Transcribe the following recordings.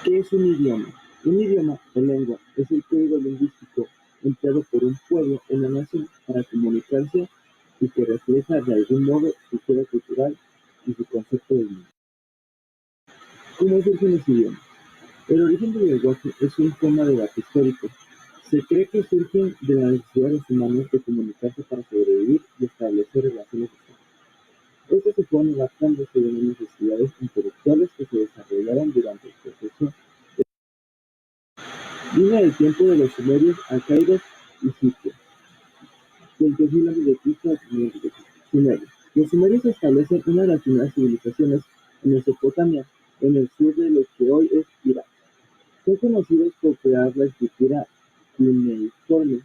¿Qué es un idioma? Un idioma o lengua es el código lingüístico empleado por un pueblo o una nación para comunicarse y que refleja de algún modo su historia cultural y su concepto de mundo. ¿Cómo surgen los idiomas? El origen del lenguaje es un tema de debate histórico. Se cree que surgen de la necesidad de los humanos de comunicarse para sobrevivir y establecer relaciones sociales. Esto se fueron adaptando según las necesidades intelectuales que se desarrollaron durante el proceso. Línea del tiempo de los sumerios, arcaicos y egipcios. 20.000 a.C. a 5.000 a.C. Sumerios. Los sumerios establecen una de las primeras civilizaciones en Mesopotamia, en el sur de lo que hoy es Irak. Son conocidos por crear la escritura cuneiforme,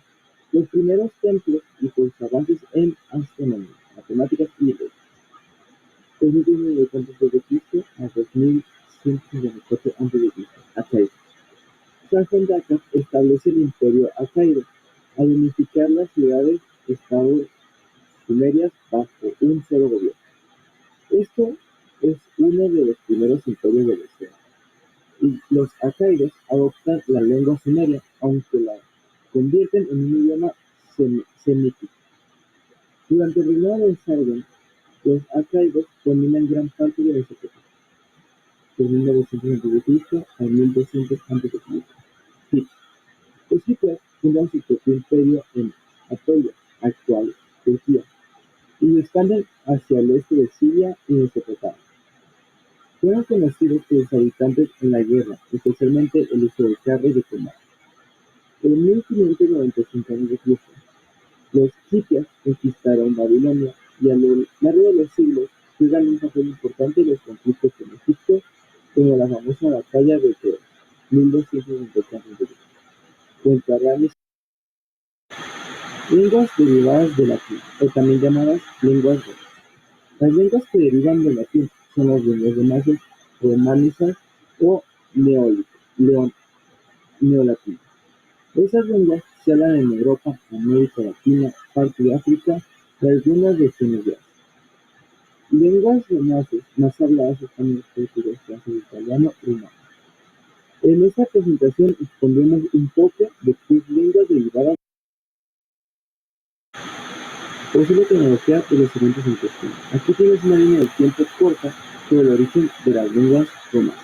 los primeros templos y por sus avances en astronomía, matemáticas y leyes. 2.000 a.C. a 2.154 a.C. Acaicos. Sarkhan establece el imperio acaído, al unificar las ciudades-estados sumerias bajo un solo gobierno. Esto es uno de los primeros imperios de la historia. Y los acaidos adoptan la lengua sumeria, aunque la convierten en un idioma semítico. Durante el reinado de Sargon, los acaidos dominan gran parte de Mesopotamia, de 1900 a.C. a 1200 a.C. Los hititas fundan su propio imperio en Anatolia, actual Turquía, y lo expanden hacia el este de Siria y Mesopotamia. Fueron conocidos por sus habitantes en la guerra, especialmente el uso de carros y de combate. En 1595 a.C., los hititas conquistaron Babilonia y a lo largo de los siglos juegan un papel importante en los conflictos con Egipto, como la famosa batalla de Tebas, 1250 a.C., contra Ramis. Lenguas derivadas del latín, o también llamadas lenguas romanas. Las lenguas que derivan del latín son las lenguas romances, románicas o neolatinas. Esas lenguas se hablan en Europa, América Latina, parte de África y algunas regiones de Asia. Lenguas romances más habladas están los portugués, francés, italiano y rumano. En esta presentación expondremos un poco de sus lenguas derivadas. Posible tecnología de los siguientes en cuestión. Aquí tienes una línea de tiempo corta sobre el origen de las lenguas romanas.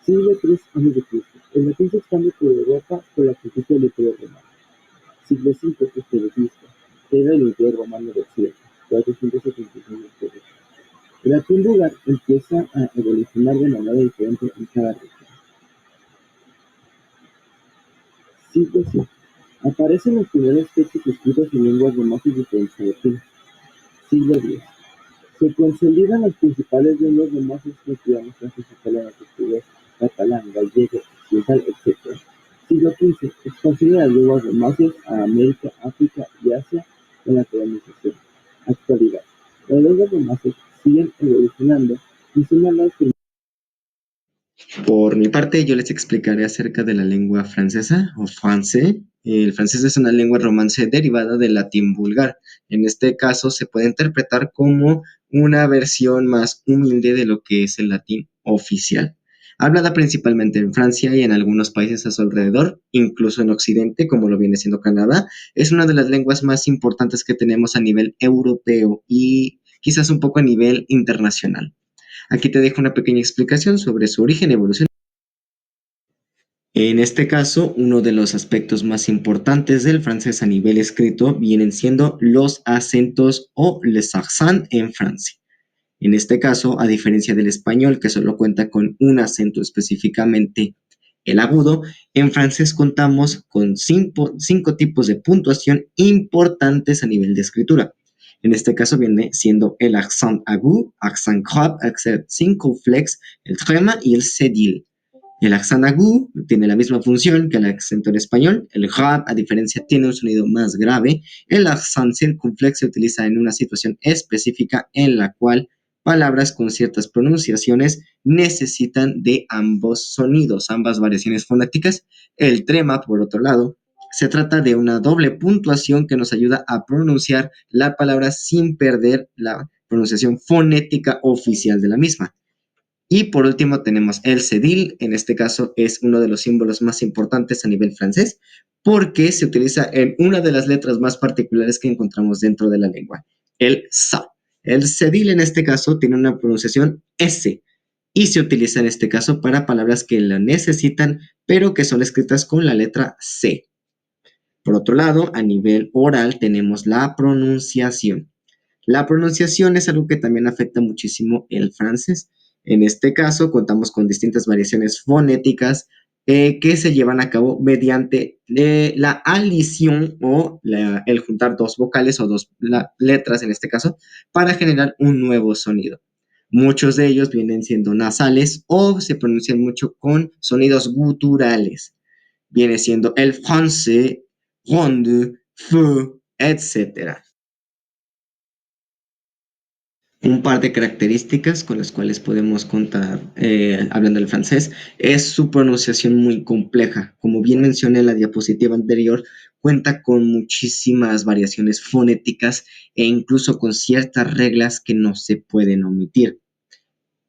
Siglo III a.C. El latín se expande por Europa por la conquista del Imperio Romano. Siglo V a.C. Queda el Imperio Romano de Occidente, 475 a.C. El latín vulgar empieza a evolucionar de manera diferente en cada región. Siglo V. Aparecen los primeros textos escritos en lenguas romances diferentes al latín. Siglo X. Se consolidan las principales lenguas romances cristianas, francés, italiano, portugués, catalán, gallego, occidental, etc. Siglo XV. Expansión de las lenguas romances a América, África y Asia con la colonización. Actualidad. Las lenguas romances siguen evolucionando y son las que... Por mi parte, yo les explicaré acerca de la lengua francesa o français. El francés es una lengua romance derivada del latín vulgar. En este caso, se puede interpretar como una versión más humilde de lo que es el latín oficial. Hablada principalmente en Francia y en algunos países a su alrededor, incluso en Occidente, como lo viene siendo Canadá, es una de las lenguas más importantes que tenemos a nivel europeo y quizás un poco a nivel internacional. Aquí te dejo una pequeña explicación sobre su origen y evolución. En este caso, uno de los aspectos más importantes del francés a nivel escrito vienen siendo los acentos o les accents en Francia. En este caso, a diferencia del español, que solo cuenta con un acento específicamente el agudo, en francés contamos con cinco tipos de puntuación importantes a nivel de escritura. En este caso viene siendo el accent aigu, accent grave, accent circunflex, el tréma y el cédille. El accent aigu tiene la misma función que el acento en español. El grave, a diferencia, tiene un sonido más grave. El accent circunflex se utiliza en una situación específica en la cual palabras con ciertas pronunciaciones necesitan de ambos sonidos, ambas variaciones fonéticas. El trema, por otro lado, se trata de una doble puntuación que nos ayuda a pronunciar la palabra sin perder la pronunciación fonética oficial de la misma. Y por último tenemos el cedil, en este caso es uno de los símbolos más importantes a nivel francés, porque se utiliza en una de las letras más particulares que encontramos dentro de la lengua, el sa. El cedil en este caso tiene una pronunciación S y se utiliza en este caso para palabras que la necesitan, pero que son escritas con la letra C. Por otro lado, a nivel oral tenemos la pronunciación. La pronunciación es algo que también afecta muchísimo el francés. En este caso, contamos con distintas variaciones fonéticas que se llevan a cabo mediante la alisión o el juntar dos vocales o dos letras, en este caso, para generar un nuevo sonido. Muchos de ellos vienen siendo nasales o se pronuncian mucho con sonidos guturales. Viene siendo el français, ronde, feu, etc. Un par de características con las cuales podemos contar, hablando del francés, es su pronunciación muy compleja. Como bien mencioné en la diapositiva anterior, cuenta con muchísimas variaciones fonéticas e incluso con ciertas reglas que no se pueden omitir.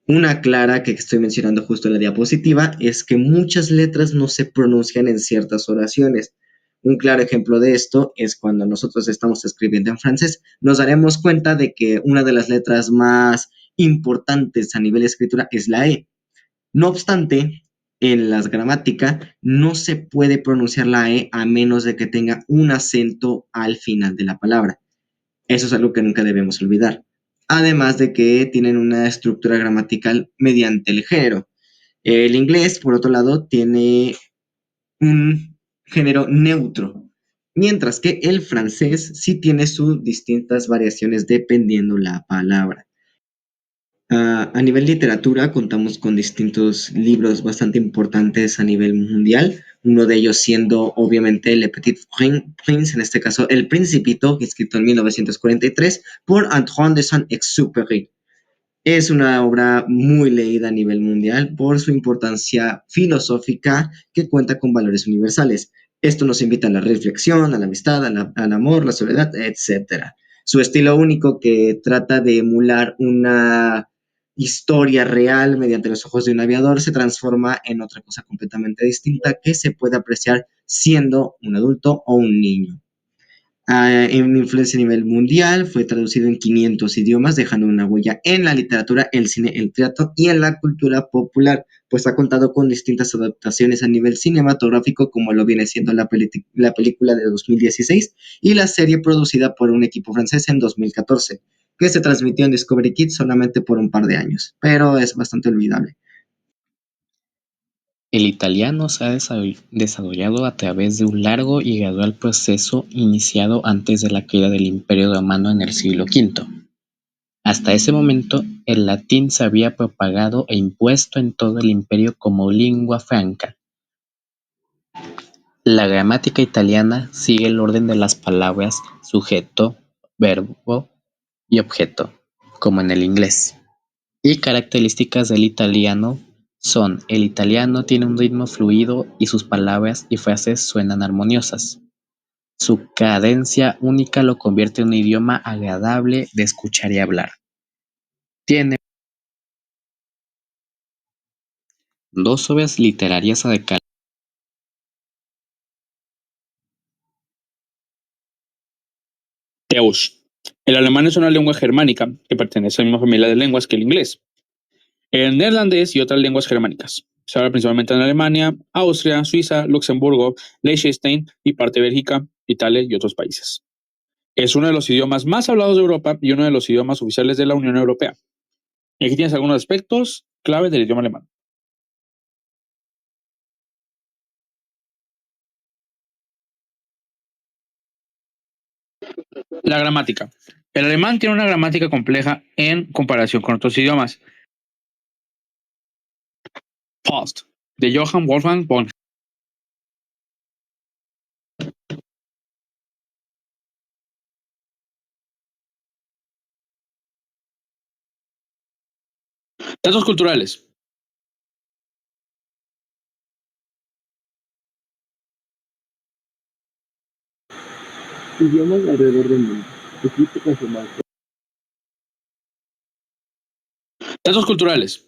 Una clara que estoy mencionando justo en la diapositiva es que muchas letras no se pronuncian en ciertas oraciones. Un claro ejemplo de esto es cuando nosotros estamos escribiendo en francés, nos daremos cuenta de que una de las letras más importantes a nivel de escritura es la E. No obstante, en la gramática no se puede pronunciar la E a menos de que tenga un acento al final de la palabra. Eso es algo que nunca debemos olvidar. Además de que tienen una estructura gramatical mediante el género. El inglés, por otro lado, tiene un género neutro, mientras que el francés sí tiene sus distintas variaciones dependiendo la palabra. A nivel literatura contamos con distintos libros bastante importantes a nivel mundial, uno de ellos siendo obviamente Le Petit Prince, en este caso El Principito, escrito en 1943 por Antoine de Saint-Exupéry. Es una obra muy leída a nivel mundial por su importancia filosófica que cuenta con valores universales. Esto nos invita a la reflexión, a la amistad, al amor, la soledad, etc. Su estilo único que trata de emular una historia real mediante los ojos de un aviador se transforma en otra cosa completamente distinta que se puede apreciar siendo un adulto o un niño. En una influencia a nivel mundial, fue traducido en 500 idiomas, dejando una huella en la literatura, el cine, el teatro y en la cultura popular, pues ha contado con distintas adaptaciones a nivel cinematográfico, como lo viene siendo la película de 2016 y la serie producida por un equipo francés en 2014, que se transmitió en Discovery Kids solamente por un par de años, pero es bastante olvidable. El italiano se ha desarrollado a través de un largo y gradual proceso iniciado antes de la caída del Imperio Romano en el siglo V. Hasta ese momento, el latín se había propagado e impuesto en todo el imperio como lingua franca. La gramática italiana sigue el orden de las palabras sujeto, verbo y objeto, como en el inglés. Y características del italiano son: el italiano tiene un ritmo fluido y sus palabras y frases suenan armoniosas. Su cadencia única lo convierte en un idioma agradable de escuchar y hablar. Tiene dos obras literarias a decalcar. Deutsch. El alemán es una lengua germánica que pertenece a la misma familia de lenguas que el inglés. El neerlandés y otras lenguas germánicas. Se habla principalmente en Alemania, Austria, Suiza, Luxemburgo, Liechtenstein y parte de Bélgica, Italia y otros países. Es uno de los idiomas más hablados de Europa y uno de los idiomas oficiales de la Unión Europea. Y aquí tienes algunos aspectos claves del idioma alemán. La gramática. El alemán tiene una gramática compleja en comparación con otros idiomas. Faust, de Johann Wolfgang von. Datos culturales. Idiomas alrededor del mundo, escrito conformado. Datos culturales.